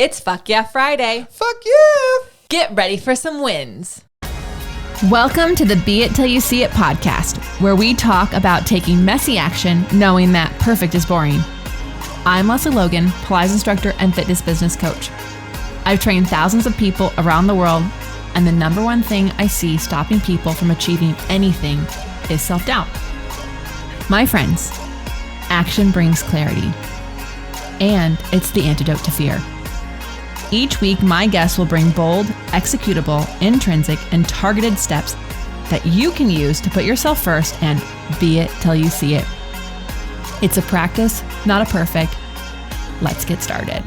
It's Fuck Yeah Friday. Fuck yeah! Get ready for some wins. Welcome to the Be It Till You See It podcast, where we talk about taking messy action, knowing that perfect is boring. I'm Lesley Logan, Pilates instructor and fitness business coach. I've trained thousands of people around the world, and the number one thing I see stopping people from achieving anything is self-doubt. My friends, action brings clarity, and it's the antidote to fear. Each week, my guests will bring bold, executable, intrinsic, and targeted steps that you can use to put yourself first and be it till you see it. It's a practice, not a perfect. Let's get started.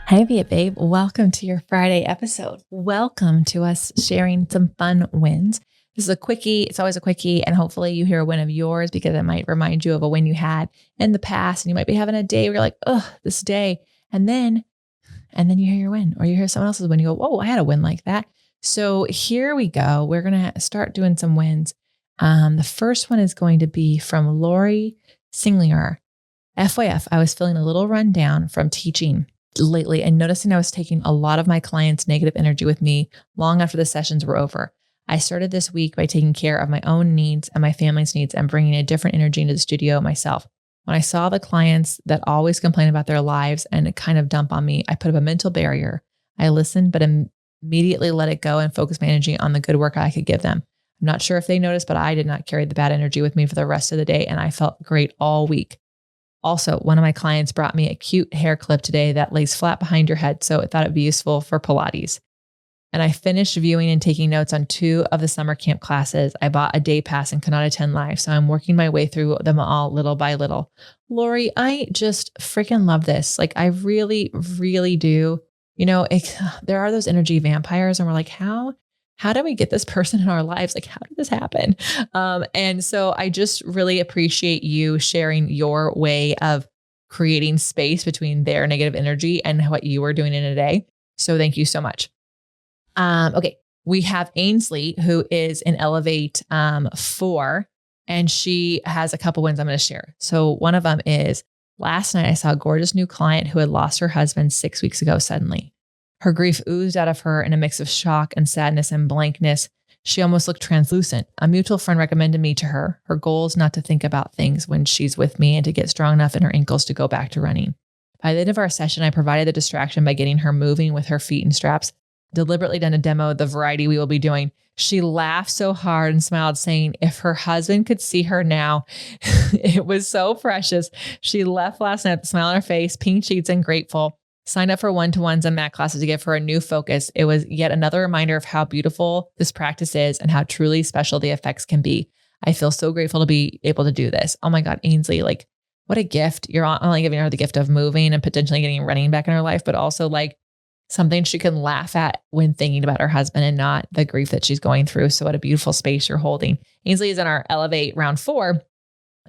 Hey, Be It Babe. Welcome to your Friday episode. Welcome to us sharing some fun wins. This is a quickie. It's always a quickie. And hopefully you hear a win of yours because it might remind you of a win you had in the past. And you might be having a day where you're like, oh, this day. And then you hear your win, or you hear someone else's win. You go, whoa, I had a win like that. So here we go. We're going to start doing some wins. The first one is going to be from Laurie Singlier. FYF, I was feeling a little run down from teaching lately and noticing I was taking a lot of my clients' negative energy with me long after the sessions were over. I started this week by taking care of my own needs and my family's needs and bringing a different energy into the studio myself. When I saw the clients that always complain about their lives and kind of dump on me, I put up a mental barrier. I listened, but immediately let it go and focus my energy on the good work I could give them. I'm not sure if they noticed, but I did not carry the bad energy with me for the rest of the day, and I felt great all week. Also, one of my clients brought me a cute hair clip today that lays flat behind your head, so I thought it'd be useful for Pilates. And I finished viewing and taking notes on 2 of the summer camp classes. I bought a day pass and could not attend live, so I'm working my way through them all little by little. Laurie, I just freaking love this. Like, I really, really do. You know, there are those energy vampires, and we're like, how do we get this person in our lives? Like, how did this happen? And so I just really appreciate you sharing your way of creating space between their negative energy and what you are doing in a day. So thank you so much. Okay. We have Ainsley, who is in Elevate 4, and she has a couple wins I'm going to share. So one of them is, last night I saw a gorgeous new client who had lost her husband 6 weeks ago suddenly. Her grief oozed out of her in a mix of shock and sadness and blankness. She almost looked translucent. A mutual friend recommended me to her. Her goal is not to think about things when she's with me and to get strong enough in her ankles to go back to running. By the end of our session, I provided the distraction by getting her moving with her feet and straps. Deliberately done a demo of the variety we will be doing. She laughed so hard and smiled, saying if her husband could see her now, it was so precious. She left last night with a smile on her face, pink sheets, and grateful. Signed up for one-to-ones and mat classes to give her a new focus. It was yet another reminder of how beautiful this practice is and how truly special the effects can be. I feel so grateful to be able to do this. Oh my God, Ainsley, like, what a gift. You're not only giving her the gift of moving and potentially getting running back in her life, but also like something she can laugh at when thinking about her husband and not the grief that she's going through. So what a beautiful space you're holding. Ainsley is in our Elevate Round 4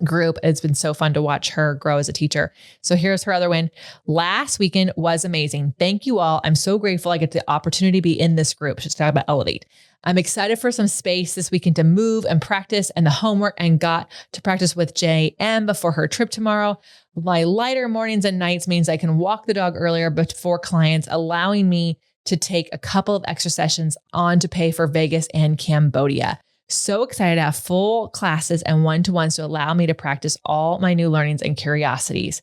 group. It's been so fun to watch her grow as a teacher. So here's her other win. Last weekend was amazing. Thank you all. I'm so grateful I get the opportunity to be in this group. Just talk about Elevate. I'm excited for some space this weekend to move and practice and the homework, and got to practice with JM before her trip tomorrow. My lighter mornings and nights means I can walk the dog earlier before clients, allowing me to take a couple of extra sessions on to pay for Vegas and Cambodia. So excited to have full classes and one-to-ones to allow me to practice all my new learnings and curiosities.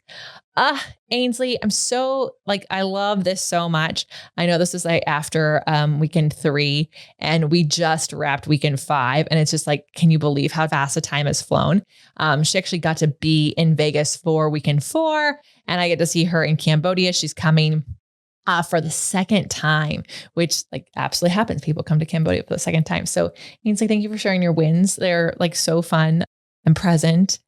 Ainsley, I'm so I love this so much. I know this is like after weekend 3, and we just wrapped weekend 5. And it's just like, can you believe how fast the time has flown? She actually got to be in Vegas for weekend 4, and I get to see her in Cambodia. She's coming for the second time, which absolutely happens. People come to Cambodia for the second time. So Ainsley, thank you for sharing your wins. They're so fun and present.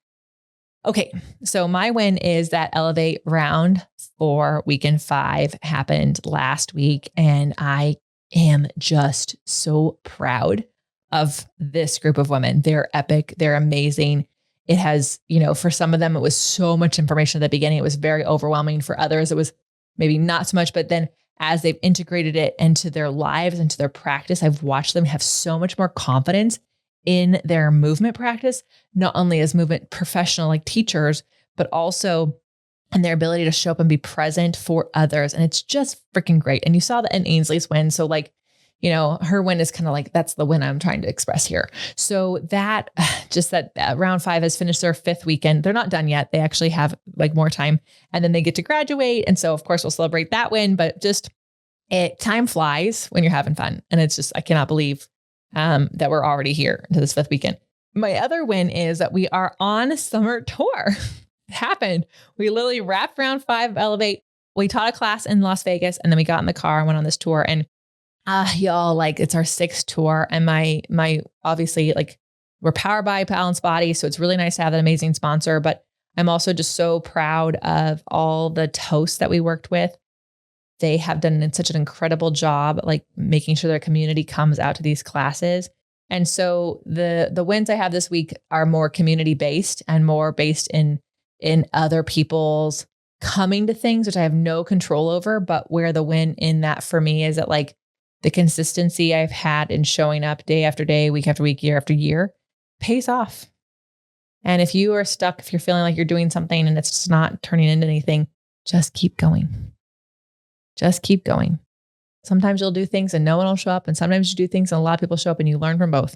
Okay. So my win is that Elevate Round 4 weekend 5 happened last week. And I am just so proud of this group of women. They're epic. They're amazing. It has, for some of them, it was so much information at the beginning. It was very overwhelming. For others, it was maybe not so much, but then as they've integrated it into their lives, into their practice, I've watched them have so much more confidence in their movement practice, not only as movement professional like teachers, but also in their ability to show up and be present for others. And it's just freaking great. And you saw that in Ainsley's win. So like, her win is kind of like, that's the win I'm trying to express here. So that round 5 has finished their 5th weekend. They're not done yet. They actually have like more time, and then they get to graduate. And so of course we'll celebrate that win, but time flies when you're having fun. And it's just, I cannot believe that we're already here to this 5th weekend. My other win is that we are on a summer tour. It happened. We literally wrapped round 5 of Elevate. We taught a class in Las Vegas, and then we got in the car and went on this tour. And y'all, like, it's our 6th tour. And my obviously, like, we're powered by Balanced Body. So it's really nice to have an amazing sponsor, but I'm also just so proud of all the hosts that we worked with. They have done such an incredible job, like making sure their community comes out to these classes. And so the wins I have this week are more community based and more based in other people's coming to things, which I have no control over, but where the win in that for me is that, like, the consistency I've had in showing up day after day, week after week, year after year pays off. And if you are stuck, if you're feeling like you're doing something and it's just not turning into anything, just keep going. Just keep going. Sometimes you'll do things and no one will show up. And sometimes you do things and a lot of people show up, and you learn from both.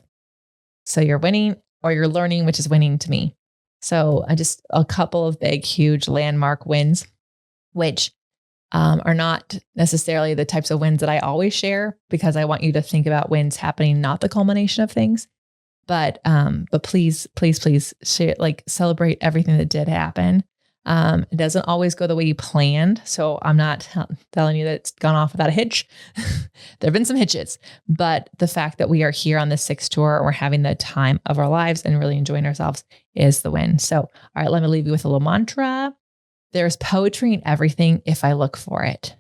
So you're winning or you're learning, which is winning to me. So a couple of big, huge landmark wins, which are not necessarily the types of wins that I always share, because I want you to think about wins happening, not the culmination of things. But please share, like, celebrate everything that did happen. It doesn't always go the way you planned. So I'm not telling you that it's gone off without a hitch. There've been some hitches, but the fact that we are here on the 6th tour and we're having the time of our lives and really enjoying ourselves is the win. So, all right, let me leave you with a little mantra. There's poetry in everything if I look for it.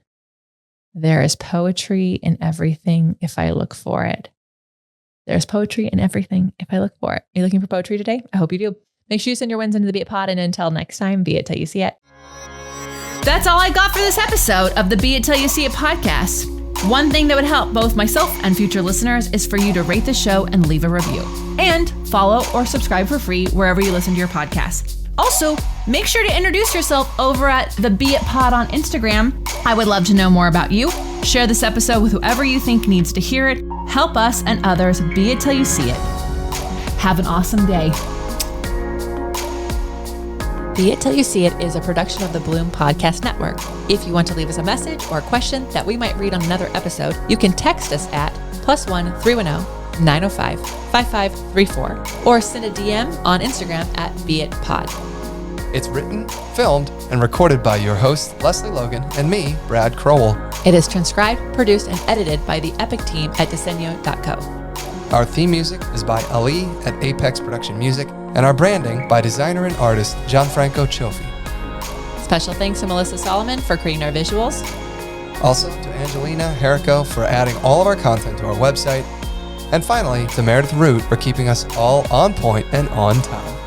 There is poetry in everything if I look for it. There's poetry in everything if I look for it. Are you looking for poetry today? I hope you do. Make sure you send your wins into the Beit Pod. And until next time, be it till you see it. That's all I got for this episode of the Be It Till You See It podcast. One thing that would help both myself and future listeners is for you to rate the show and leave a review. And follow or subscribe for free wherever you listen to your podcast. Also, make sure to introduce yourself over at the Be It Pod on Instagram. I would love to know more about you. Share this episode with whoever you think needs to hear it. Help us and others be it till you see it. Have an awesome day. Be It Till You See It is a production of the Bloom Podcast Network. If you want to leave us a message or a question that we might read on another episode, you can text us at +1 310 905 5534 or send a DM on Instagram at BeItPod. It's written, filmed, and recorded by your host, Lesley Logan, and me, Brad Crowell. It is transcribed, produced, and edited by the epic team at Disenyo.co. Our theme music is by Ali at Apex Production Music, and our branding by designer and artist Gianfranco Cioffi. Special thanks to Melissa Solomon for creating our visuals. Also to Angelina Herrico for adding all of our content to our website. And finally, to Meredith Root for keeping us all on point and on time.